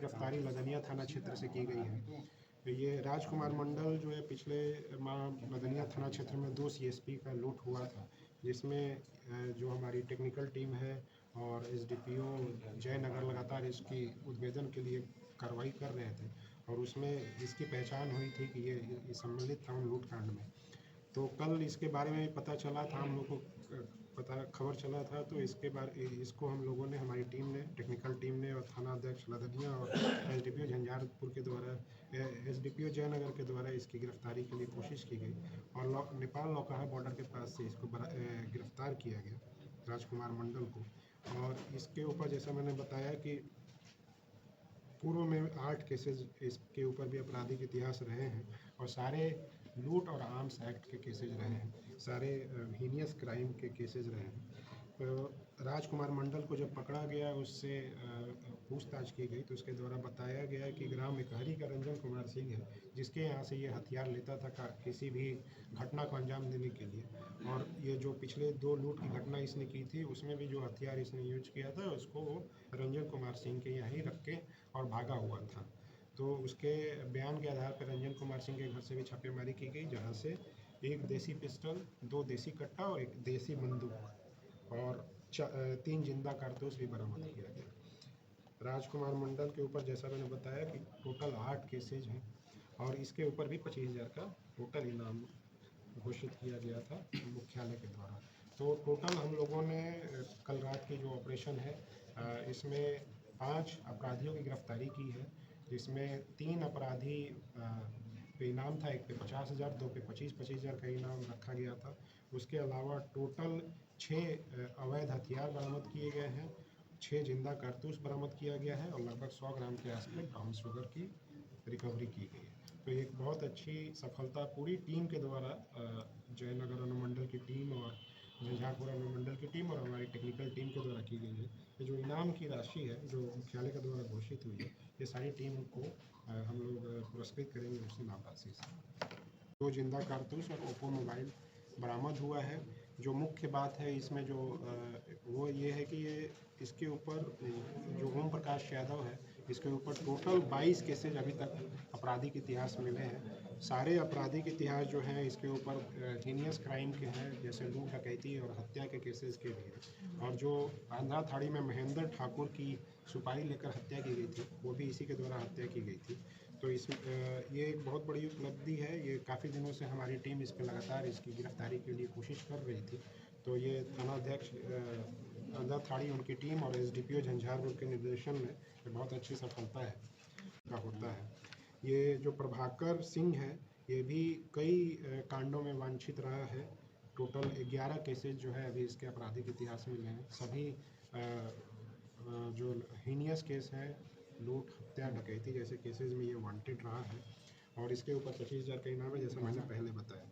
गिरफ्तारी लदनिया थाना क्षेत्र से की गई है। तो ये राजकुमार मंडल जो है पिछले माह लदनिया थाना क्षेत्र में 2 सीएसपी का लूट हुआ था, जिसमें जो हमारी टेक्निकल टीम है और एसडीपीओ जयनगर लगातार इसकी उद्भेदन के लिए कार्रवाई कर रहे थे और उसमें इसकी पहचान हुई थी कि ये सम्मिलित था उन लूटकांड में। तो कल इसके बारे में पता चला था, हम लोग को खबर चला था, तो इसको हम लोगों ने, हमारी टीम ने, टेक्निकल टीम ने और थाना अध्यक्ष लदनिया और एसडीपीओ झंझारपुर के द्वारा, एसडीपीओ जयनगर के द्वारा इसकी गिरफ्तारी के लिए कोशिश की गई और नेपाल नौकाहा बॉर्डर के पास से इसको गिरफ्तार किया गया, राजकुमार मंडल को। और इसके ऊपर जैसा मैंने बताया कि पूर्व में 8 केसेज इसके ऊपर भी आपराधिक इतिहास रहे हैं और सारे लूट और आर्म्स एक्ट के केसेज रहे हैं, सारे हीनियस क्राइम के केसेज रहे हैं। तो राजकुमार मंडल को जब पकड़ा गया, उससे पूछताछ की गई तो उसके द्वारा बताया गया कि ग्राम इकहरी का रंजन कुमार सिंह है, जिसके यहाँ से ये हथियार लेता था किसी भी घटना को अंजाम देने के लिए। और ये जो पिछले 2 लूट की घटना इसने की थी, उसमें भी जो हथियार इसने यूज किया था उसको वो रंजन कुमार सिंह के यहाँ ही रख के और भागा हुआ था। तो उसके बयान के आधार पर रंजन कुमार सिंह के घर से भी छापेमारी की गई, जहाँ से 1 देसी पिस्टल, 2 देसी कट्टा और 1 देसी बंदूक और 3 जिंदा कारतूस भी बरामद किया गया। राजकुमार मंडल के ऊपर जैसा मैंने बताया कि टोटल 8 केसेज हैं और इसके ऊपर भी 25,000 का टोटल इनाम घोषित किया गया था मुख्यालय के द्वारा। तो टोटल हम लोगों ने कल रात की जो ऑपरेशन है, इसमें 5 अपराधियों की गिरफ्तारी की है, जिसमें 3 अपराधी पे इनाम था, एक पे 50,000, 2 पे 25,000 का इनाम रखा गया था। उसके अलावा टोटल 6 अवैध हथियार बरामद किए गए हैं, 6 जिंदा कारतूस बरामद किया गया है और लगभग 100 ग्राम के आसपास ब्राउन शुगर की रिकवरी की गई है। तो एक बहुत अच्छी सफलता पूरी टीम के द्वारा, जयनगर अनुमंडल की टीम और झंझारपुर अनुमंडल की टीम और हमारी टेक्निकल टीम के द्वारा की गई है। ये जो इनाम की राशि है जो मुख्यालय के द्वारा घोषित हुई है, ये सारी टीम को हम लोग पुरस्कृत करेंगे उस इनाम राशि से। 2 जिंदा कारतूस और ओप्पो मोबाइल बरामद हुआ है। जो मुख्य बात है इसमें जो वो ये है कि ये इसके ऊपर जो ओम प्रकाश यादव है, इसके ऊपर टोटल 22 केसेज अभी तक आपराधिक इतिहास मिले हैं। सारे आपराधिक इतिहास जो हैं इसके ऊपर हीनियस क्राइम के हैं, जैसे लूट डकैती और हत्या के केसेस के भी हैं। और जो आंध्रा थाड़ी में महेंद्र ठाकुर की सुपारी लेकर हत्या की गई थी, वो भी इसी के द्वारा हत्या की गई थी। तो ये एक बहुत बड़ी उपलब्धि है। ये काफ़ी दिनों से हमारी टीम इस पर लगातार इसकी गिरफ्तारी के लिए कोशिश कर रही थी। तो ये थानाध्यक्ष आंध्रा थाड़ी, उनकी टीम और एसडीपीओ झंझारपुर के निर्देशन में ये बहुत अच्छी सफलता है का होता है। ये जो प्रभाकर सिंह है, ये भी कई कांडों में वांछित रहा है। टोटल 11 केसेज जो है अभी इसके आपराधिक इतिहास में मिले हैं। सभी जो हीनियस केस हैं, लूट, हत्या, डकैती जैसे केसेस में ये वांटेड रहा है और इसके ऊपर 25,000 का इनाम है, जैसा मैंने पहले बताया।